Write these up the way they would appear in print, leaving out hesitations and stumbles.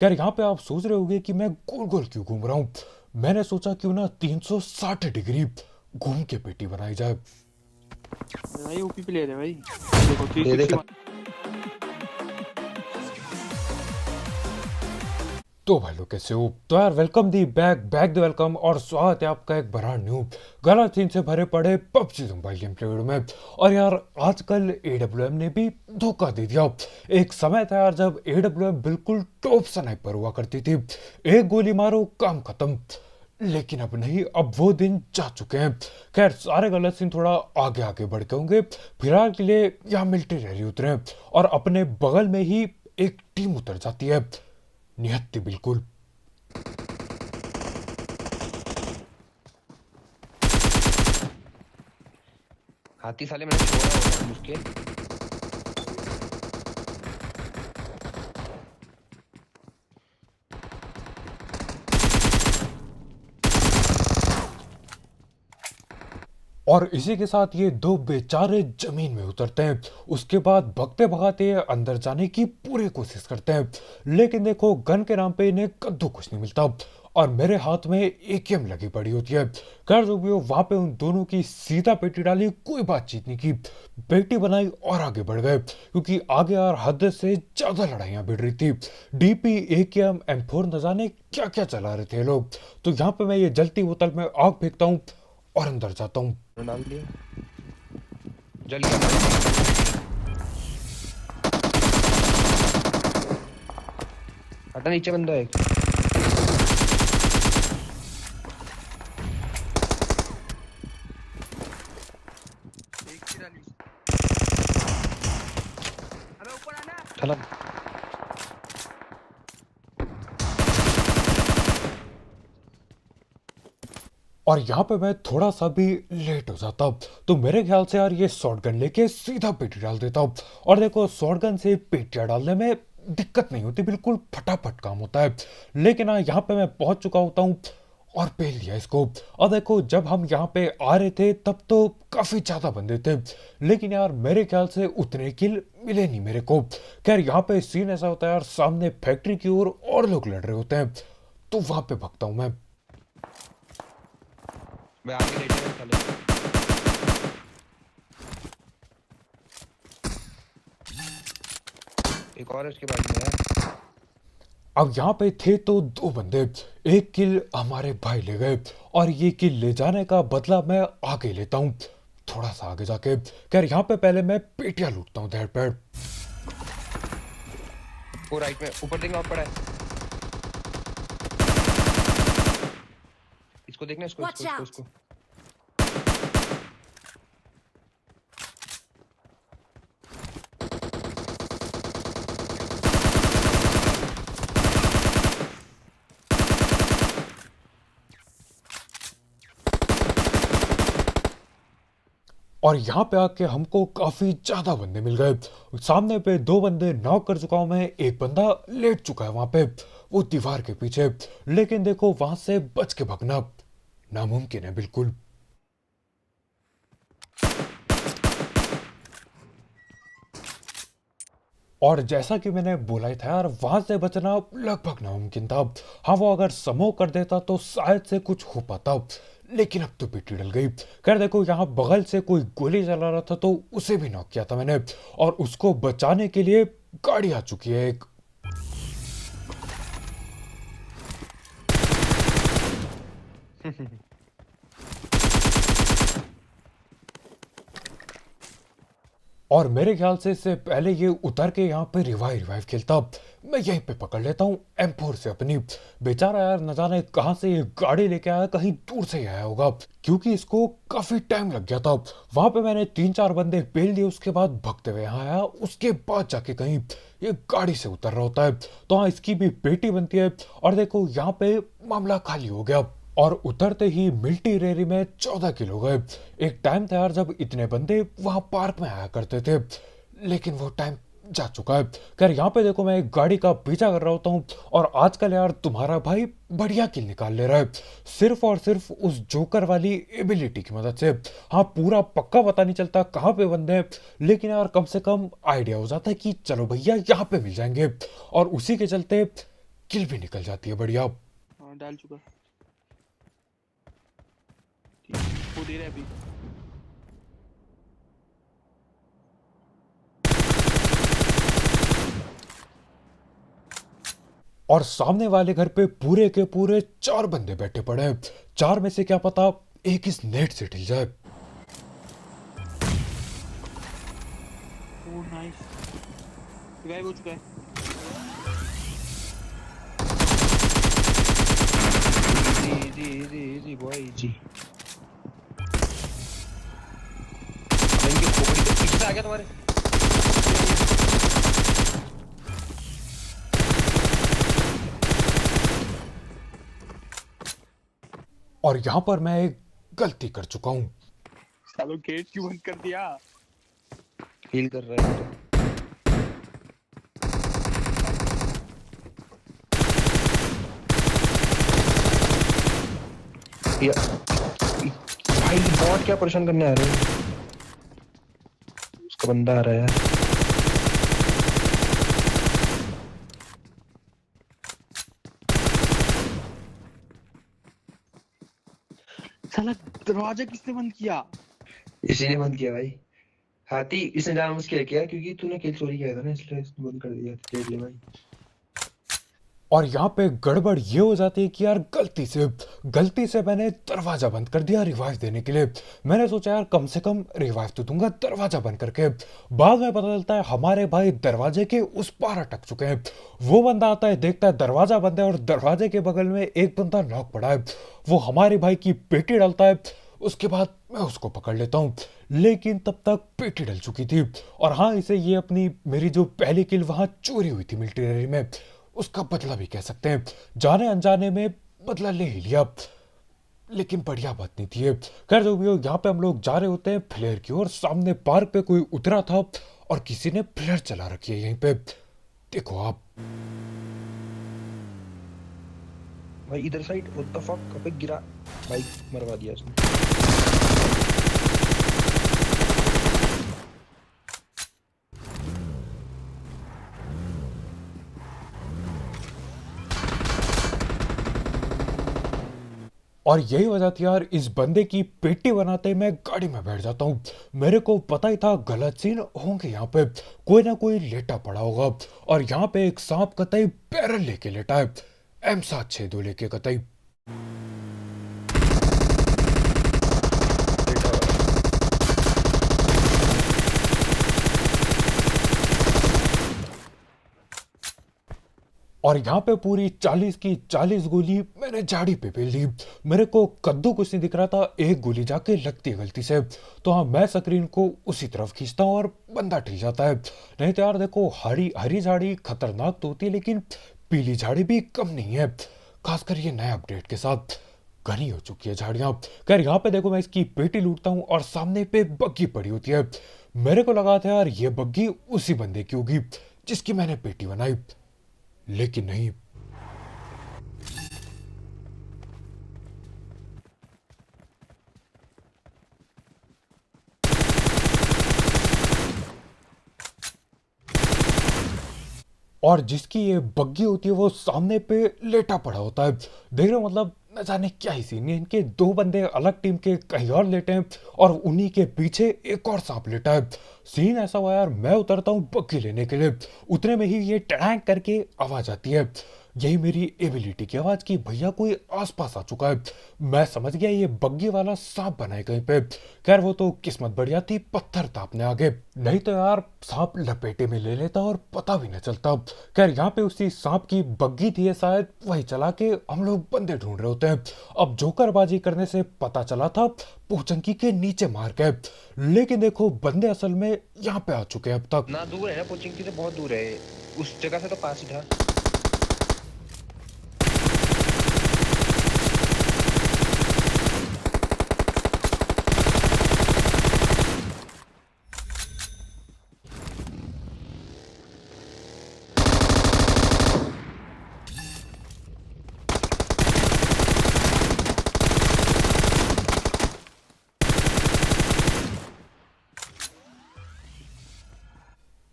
यार यहाँ पे आप सोच रहे होगे कि मैं गोल गोल क्यों घूम रहा हूँ। मैंने सोचा क्यों ना 360 डिग्री घूम के पेटी बनाई जाए। भाई ओपी प्लेयर है भाई। देखो दे दे 361। तो भाई लोग कैसे हो? तो यार welcome the back back the welcome और स्वागत है आपका एक बड़ा न्यू गलत सीन से भरे पड़े PUBG mobile game play video में। और यार आजकल एडब्ल्यूएम ने भी धोखा दे दिया। एक समय था यार जब एडब्ल्यूएम बिल्कुल टॉप स्नाइपर हुआ करती थी, एक गोली मारो काम खत्म। लेकिन अब नहीं, अब वो दिन जा चुके हैं। खैर सारे गलत सीन थोड़ा आगे आगे बढ़ के होंगे। फिलहाल के लिए यहाँ मिलिट्री रैली उतरे और अपने बगल में ही एक टीम उतर जाती है। निहत्ती बिल्कुल। हाथी साले मैंने छोड़ा होगा उसके। और इसी के साथ ये दो बेचारे जमीन में उतरते हैं। उसके बाद भगते भगाते अंदर जाने की पूरी कोशिश करते हैं, लेकिन देखो गन के नाम पे इन्हें कद्दू कुछ नहीं मिलता। और मेरे हाथ में एकेएम लगी पड़ी होती है। खैर जो भी हो, वहां पे उन दोनों की सीधा पेटी डाली, कोई बातचीत नहीं की, पेटी बनाई और आगे बढ़ गए। क्योंकि आगे यार हद से ज्यादा लड़ाइयां भिड़ रही थी। डीपी, एकेएम, M4 न जाने क्या क्या चला रहे थे लोग। तो यहाँ पे मैं ये जलती बोतल में आग फेंकता हूँ और अंदर जाता हूँ। डाल दिया जल गया। हटा, नीचे बंदा है एक। एक की डाली। अबे ऊपर आना। चला और यहाँ पे मैं थोड़ा सा भी लेट हो जाता तो मेरे ख्याल से यार ये शॉटगन लेके सीधा पेटी डाल देता। और देखो शॉटगन से पेटियां डालने में दिक्कत नहीं होती, बिल्कुल फटाफट काम होता है। लेकिन हाँ, यहाँ पे मैं पहुंच चुका होता हूँ और पेल लिया इसको। और देखो जब हम यहाँ पे आ रहे थे तब तो काफी ज्यादा बंदे थे, लेकिन यार मेरे ख्याल से उतने किल मिले नहीं मेरे को। खैर यहाँ पे सीन ऐसा होता है यार, सामने फैक्ट्री की ओर और लोग लड़ रहे होते हैं, तो वहां पे भगता हूँ मैं। मैं आगे लेटे हूँ साले। एक और है उसके बाद में है। अब यहाँ पे थे तो दो बंदे, एक किल हमारे भाई ले गए और ये किल ले जाने का बदला मैं आगे लेता हूँ, थोड़ा सा आगे जाके। खैर यहाँ पे पहले मैं पेटियां लूटता हूँ, दैट पैड। वो राइट में ऊपर देखना और पड़ा है। इसको देखना, इसको Watch इसको इसको out! इसको। और यहाँ पे आके हमको काफी ज्यादा बंदे मिल गए। सामने पे दो बंदे नॉक कर चुका हूं मैं, एक बंदा लेट चुका है वहां पे वो दीवार के पीछे। लेकिन देखो वहां से बच के भागना नामुमकिन है बिल्कुल। और जैसा कि मैंने बोला ही था यार, वहां से बचना लगभग नामुमकिन था। हाँ, वो अगर समूह कर देता तो शायद से कुछ हो पाता, लेकिन अब तो पिट्ठी डल गई। खैर देखो यहाँ बगल से कोई गोली चला रहा था तो उसे भी नॉक किया था मैंने, और उसको बचाने के लिए गाड़ी आ चुकी है एक। और मेरे ख्याल से इससे पहले ये उतर के यहाँ पे रिवाइव खेलता, मैं यहीं पे पकड़ लेता हूँ M4 से अपनी। बेचारा यार न जाने कहाँ से ये गाड़ी लेके आया, कहीं दूर से ही आया होगा, क्योंकि इसको काफी टाइम लग गया था। वहां पे मैंने 3-4 बंदे पेल दिए, उसके बाद भगते हुए यहाँ आया, उसके बाद जाके कहीं ये गाड़ी से उतर रहा होता है। तो हाँ, इसकी भी बेटी बनती है। और देखो यहाँ पे मामला खाली हो गया और उतरते ही मिल्टी रेरी में 14 किल हो गए। एक टाइम था यार जब इतने बंदे वहां पार्क में आया करते थे, लेकिन वो टाइम जा चुका है। खैर यहाँ पे देखो मैं एक गाड़ी का पीछा कर रहा होता हूँ, और आजकल यार तुम्हारा भाई बढ़िया किल निकाल ले रहा है, सिर्फ और सिर्फ उस जोकर वाली एबिलिटी की मदद से। हाँ, पूरा पक्का पता नहीं चलता कहाँ पे बंदे हैं, लेकिन यार कम से कम आइडिया हो जाता है कि चलो भैया यहाँ पे मिल जाएंगे। और उसी के चलते किल भी निकल जाती है। बढ़िया। हाँ डाल चुका। ठीक, वो दे रहा है अभी। और सामने वाले घर पे पूरे के पूरे 4 बंदे बैठे पड़े हैं। 4 में से क्या पता एक इस नेट से ढिल जाए। ओह नाइस, गायब हो चुका है। Easy easy easy boy easy. अब इनकी खोपड़ी के पीछे से आ गया तुम्हारे। और यहां पर मैं एक गलती कर चुका हूं। सालो गेट क्यों बंद कर दिया? हील कर रहा है तो। या भाई बॉट क्या परेशान करने आ रहे हैं। उसका बंदा आ रहा है। साला दरवाजा किसने बंद किया? इसी ने बंद किया भाई। हाथी इसने जानबूझ के किया क्योंकि तूने किल चोरी किया था ना, इसलिए इसने बंद कर दिया। देख ले भाई। और यहाँ पे गड़बड़ ये हो जाती है कि यार गलती से मैंने दरवाजा बंद कर दिया रिवाइव देने के लिए। मैंने सोचा यार कम से कम रिवाइव तो दूंगा दरवाजा बंद करके। बाद में पता चलता है हमारे भाई दरवाजे के उस पार अटक चुके हैं। वो बंदा आता है, देखता है दरवाजा बंद है और दरवाजे के बगल में एक बंदा नॉक पड़ा है। वो हमारे भाई की पेटी डालता है। उसके बाद मैं उसको पकड़ लेता हूँ, लेकिन तब तक पेटी डल चुकी थी। और हाँ, इसे ये अपनी मेरी जो पहली किल वहां चोरी हुई थी मिलिट्री में, उसका बदला भी कह सकते हैं। जाने अनजाने में बदला ले ही लिया, लेकिन बढ़िया बात नहीं थी ये। खैर जो भी हो, यहाँ पे हम लोग जा रहे होते हैं फ्लेयर की ओर। सामने पार्क पे कोई उतरा था और किसी ने फ्लेयर चला रखी है यहीं पे, देखो आप। भाई इधर साइड व्हाट द फक, कब गिरा भाई, मरवा दिया उसने। और यही वजह थी यार इस बंदे की पेटी बनाते मैं गाड़ी में बैठ जाता हूँ। मेरे को पता ही था गलत सीन होंगे यहाँ पे, कोई ना कोई लेटा पड़ा होगा। और यहाँ पे एक सांप कतई बैरल लेके लेटा है, M762 लेके कतई। और यहाँ पे पूरी 40 की 40 गोली मैंने झाड़ी पे पेल दी। मेरे को कद्दू कुछ नहीं दिख रहा था, एक गोली जाके लगती है गलती से। तो हाँ, मैं स्क्रीन को उसी तरफ खींचता हूँ और बंदा ठीक जाता है। नहीं तो यार देखो, हरी हरी झाड़ी खतरनाक तो होती है, लेकिन पीली झाड़ी भी कम नहीं है, खासकर ये नए अपडेट के साथ घनी हो चुकी है झाड़ियां। खैर यहाँ पे देखो, मैं इसकी पेटी लूटता हूँ और सामने पे बग्गी पड़ी होती है। मेरे को लगा था यार ये बग्गी उसी बंदे की होगी जिसकी मैंने पेटी बनाई, लेकिन नहीं। और जिसकी ये बग्गी होती है वो सामने पे लेटा पड़ा होता है। देख रहे हो, मतलब न जाने क्या ही सीन है। इनके 2 बंदे अलग टीम के कहीं और लेटे हैं और उन्हीं के पीछे एक और सांप लेटा है। सीन ऐसा हुआ यार, मैं उतरता हूँ बग्गी लेने के लिए, उतने में ही ये टड़ैंक करके आवाज आती है। यही मेरी एबिलिटी की आवाज की भैया कोई आसपास आ चुका है। मैं समझ गया ये बग्गी वाला सांप बना है कहीं पे। खैर वो तो किस्मत बढ़िया थी, पत्थर था अपने आगे, नहीं तो यार सांप लपेटे में ले लेता और पता भी न चलता। खैर यहाँ पे उसी सांप की बग्गी थी शायद, वही चला के हम लोग बंदे ढूंढ रहे होते हैं। अब जोकरबाजी करने से पता चला था पोचंकी के नीचे मार के, लेकिन देखो बंदे असल में यहाँ पे आ चुके हैं अब तक। ना दूर है ना, कोचिंग से बहुत दूर है, उस जगह से तो पास ही था।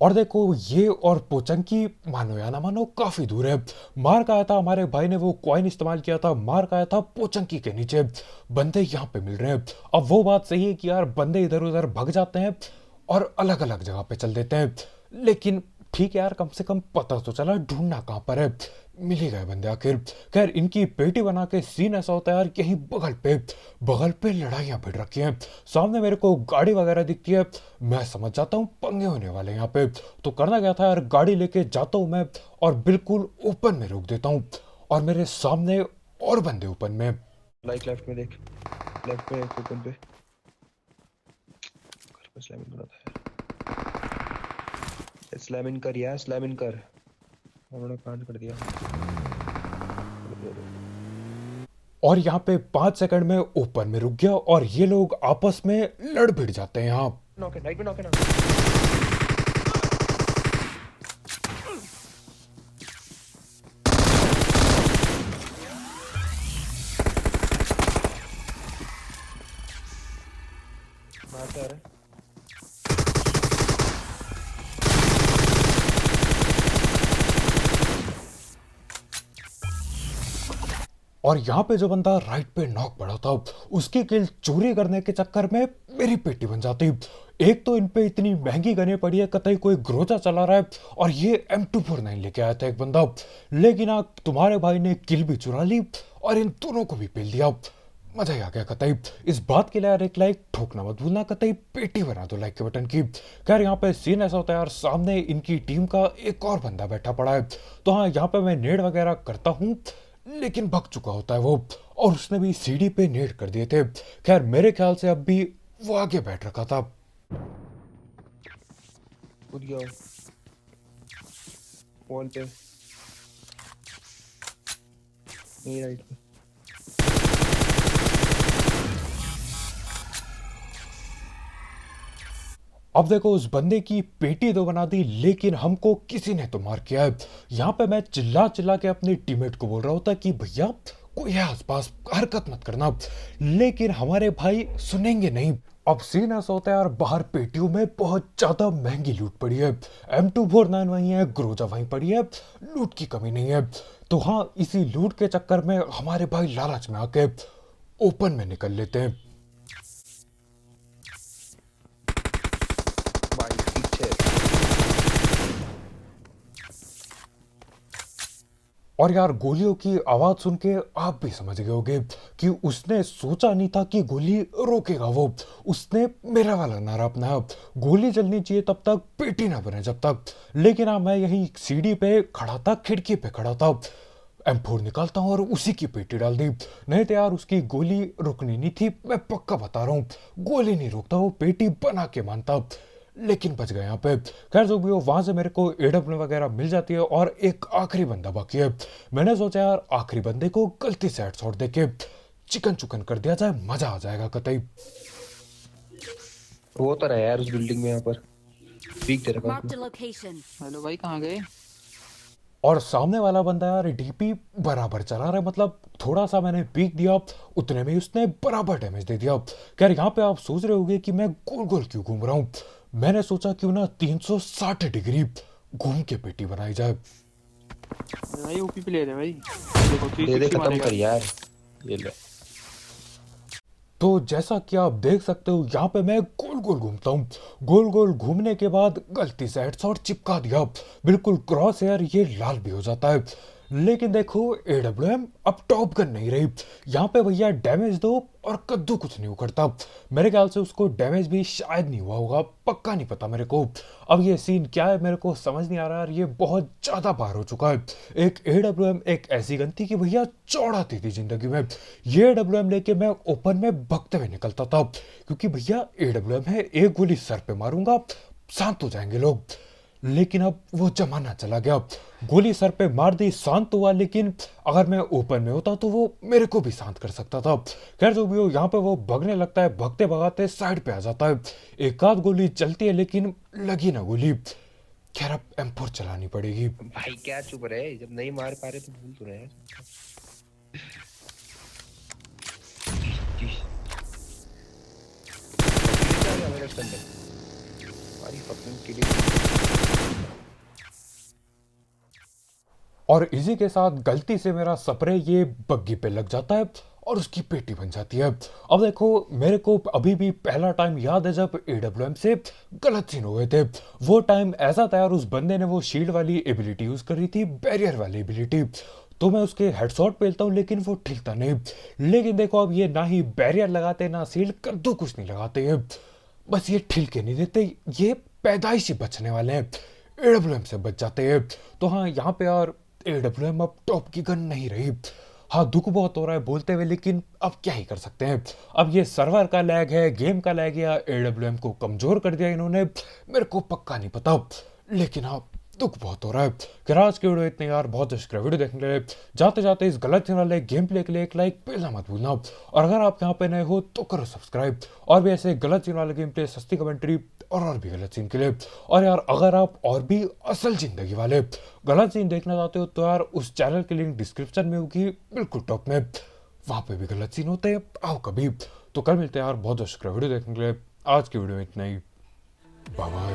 और देखो ये और पोचंकी मानो या ना मानो काफी दूर है। मार का आया था हमारे भाई ने वो कॉइन इस्तेमाल किया था, मार का आया था पोचंकी के नीचे। बंदे यहाँ पे मिल रहे हैं। अब वो बात सही है कि यार बंदे इधर उधर भग जाते हैं और अलग अलग जगह पे चल देते हैं, लेकिन ठीक है यार कम से कम पता तो चला ढूंढना कहाँ पर है। मिल ही गए बंदे आखिर। खैर इनकी पेटी बना के सीन ऐसा होता है यार, यहीं बगल पे लड़ाइयाँ भिड़ रखी हैं। सामने मेरे को गाड़ी वगैरह दिखती है, मैं समझ जाता हूँ पंगे होने वाले हैं यहाँ पे। तो करना क्या था यार, गाड़ी लेके जाता हूँ मैं और बिल्कुल ओपन में रोक देता हूँ, और मेरे सामने और बंदे ओपन में। लाइक लेफ्ट में देख, लेफ्ट में एक ओपन पे घर पे स्लैम इन करा था यार, स्लैम इन कर यार, स्लैम इन कर। उन्होंने कांड कर दिया। और यहाँ पे 5 सेकंड में ओपन में रुक गया और ये लोग आपस में लड़ भिड़ जाते हैं यहाँ। नॉक है, राइट में नॉक है ना। मारता है। और यहाँ पे जो बंदा राइट पे नॉक पड़ा था उसकी किल चोरी करने के चक्कर में मेरी पेटी बन जाती। एक तो इन पे इतनी महंगी गने पड़ी है, कतई कोई ग्रोजा चला रहा है, और ये M249 लेके आया था एक बंदा, लेकिन तुम्हारे भाई ने किल भी चुरा ली और इन दोनों को भी पेल दिया। मजा ही आ गया कतई। इस बात के लिए यार एक लाइक ठोकना मत भूलना, कतई पेटी बना दो लाइक के बटन की। खैर यहाँ पे सीन ऐसा होता है यार, सामने इनकी टीम का एक और बंदा बैठा पड़ा है। तो हाँ यहाँ पे मैं नेड वगैरह करता हूँ, लेकिन भग चुका होता है वो, और उसने भी सीढ़ी पे नेड कर दिए थे। खैर मेरे ख्याल से अब भी वो आगे बैठ रखा था। कूद गया वॉल पे, नहीं राइट पे। अब देखो उस बंदे की पेटी तो बना दी, लेकिन हमको किसी ने तो मार किया है। यहाँ पे मैं चिल्ला चिल्ला के अपने टीममेट को बोल रहा होता कि भैया कोई है आसपास, हरकत मत करना, लेकिन हमारे भाई सुनेंगे नहीं। अब सीन ऐसा होता है यार, बाहर पेटियों में बहुत ज्यादा महंगी लूट पड़ी है। M249 वहीं है, ग्रोजा वहीं पड़ी है, लूट की कमी नहीं है। तो हाँ इसी लूट के चक्कर में हमारे भाई लालच में आके ओपन में निकल लेते हैं। बाइक पीछे। और यार गोलियों की आवाज सुन के आप भी समझ गए होगे कि उसने सोचा नहीं था कि गोली रोकेगा वो। उसने मेरा वाला नारा अपनाया, गोली चलनी चाहिए तब तक, पेटी ना बने जब तक। लेकिन हाँ मैं यही सीढ़ी पे खड़ा था, खिड़की पे खड़ा था, M4 निकालता हूँ और उसी की पेटी डाल दी। नहीं तो यार उसकी गोली रुकनी नहीं थी, मैं पक्का बता रहा हूँ। गोली नहीं रोकता, वो पेटी बना के मानता, लेकिन बच गए यहाँ पे। खैर जो भी हो, वहां से मेरे को AW वगैरह मिल जाती है और एक आखिरी बंदा बाकी है। मैंने सोचा यार आखिरी बंदे को गलती से हेडशॉट देके चिकन चुकन कर दिया जाए, मजा आ जाएगा कतई। वो तो रहा यार उस बिल्डिंग में, यहाँ पर पीक दे रखा Marked a उसने। location. हेलो भाई कहाँ गए? और सामने वाला बंदा यार DP बराबर चला रहा है, मतलब थोड़ा सा मैंने पीक दिया उतने में ही उसने बराबर डैमेज दे दिया। खैर यहाँ पे आप सोच रहे होंगे कि मैं गोल गोल क्यों घूम रहा हूँ। मैंने सोचा क्यों ना 360 डिग्री घूम के पेटी बनाई जाए। भाई ओपी प्लेयर है भाई, देखो दे दे 360 खत्म मारेगा। कर यार, ये ले। तो जैसा कि आप देख सकते हो यहाँ पे मैं गोल गोल घूमता हूँ। गोल गोल घूमने के बाद गलती से हेडशॉट चिपका दिया, बिल्कुल क्रॉस एयर ये लाल भी हो जाता है। लेकिन देखो AWM अब टॉप गन नहीं रही। यहाँ पे भैया डैमेज दो और कद्दू कुछ नहीं उखड़ता। मेरे ख्याल से उसको डैमेज भी शायद नहीं हुआ होगा, पक्का नहीं पता मेरे को। अब ये सीन क्या है मेरे को समझ नहीं आ रहा यार, ये बहुत ज्यादा बाहर हो चुका है। एक AWM एक ऐसी गन थी कि भैया चौड़ाती थी जिंदगी में। ये AWM लेके मैं ओपन में भगते हुए निकलता था, क्योंकि भैया AWM है, एक गोली सर पे मारूंगा शांत हो जाएंगे लोग। लेकिन अब वो जमाना चला गया, गोली सर पे मार दी शांत हुआ, लेकिन अगर मैं ओपन में होता तो वो मेरे को भी शांत कर सकता था। खैर जो भी हो, यहाँ पे वो भगने लगता है, भगते भगाते साइड पे आ जाता है। एक आध गोली चलती है लेकिन लगी ना गोली। खैर अब M4 चलानी पड़ेगी। भाई क्या चुप रहे, जब नहीं मार पा रहे तो भूल तो रहे हैं। तुम्हारी fucking kidding। और इसी के साथ गलती से मेरा स्प्रे ये बग्गी पे लग जाता है और उसकी पेटी बन जाती है। अब देखो, मेरे को अभी भी पहला टाइम याद है जब एडब्ल्यूएम से गलत सीन हुए थे। वो टाइम ऐसा था यार, उस बंदे ने वो शील्ड वाली एबिलिटी यूज करी थी, बैरियर वाली एबिलिटी। तो मैं उसके हेडशॉट पेलता हूँ लेकिन वो ठिलता नहीं। लेकिन देखो, अब ये ना ही बैरियर लगाते ना शील्ड, कद्दू कुछ नहीं लगाते हैं, बस ये ठिल के नहीं देते, ये पैदाइशी बचने वाले हैं, एडब्ल्यूएम से बच जाते हैं। तो हाँ, यहाँ पे यार एडब्ल्यूएम अब टॉप की गन नहीं रही। हाँ, दुख बहुत हो रहा है बोलते हुए, लेकिन अब क्या ही कर सकते हैं। अब ये सर्वर का लैग है, गेम का लैग, या एडब्ल्यूएम को कमजोर कर दिया इन्होंने, मेरे को पक्का नहीं पता। लेकिन हाँ, दुख बहुत हो रहा है। फिर आज की वीडियो इतने यार, बहुत शुक्रिया वीडियो देखने के लिए। जाते जाते इस गलत सीन वाले गेम प्ले के लिए एक लाइक पेलना मत भूलना, और अगर आप यहाँ पे नए हो तो करो सब्सक्राइब। और भी ऐसे गलत सीन वाले गेम प्ले, सस्ती कमेंट्री और भी गलत सीन के लिए। और यार, अगर आप और भी असल जिंदगी वाले गलत सीन देखना चाहते हो तो यार उस चैनल की लिंक डिस्क्रिप्शन में होगी, बिल्कुल टॉप में, वहाँ पे भी गलत सीन होते हैं, आओ कभी। तो कल मिलते हैं यार, बहुत शुक्रिया वीडियो देखने के लिए। आज की वीडियो में इतना ही, बाय बाय।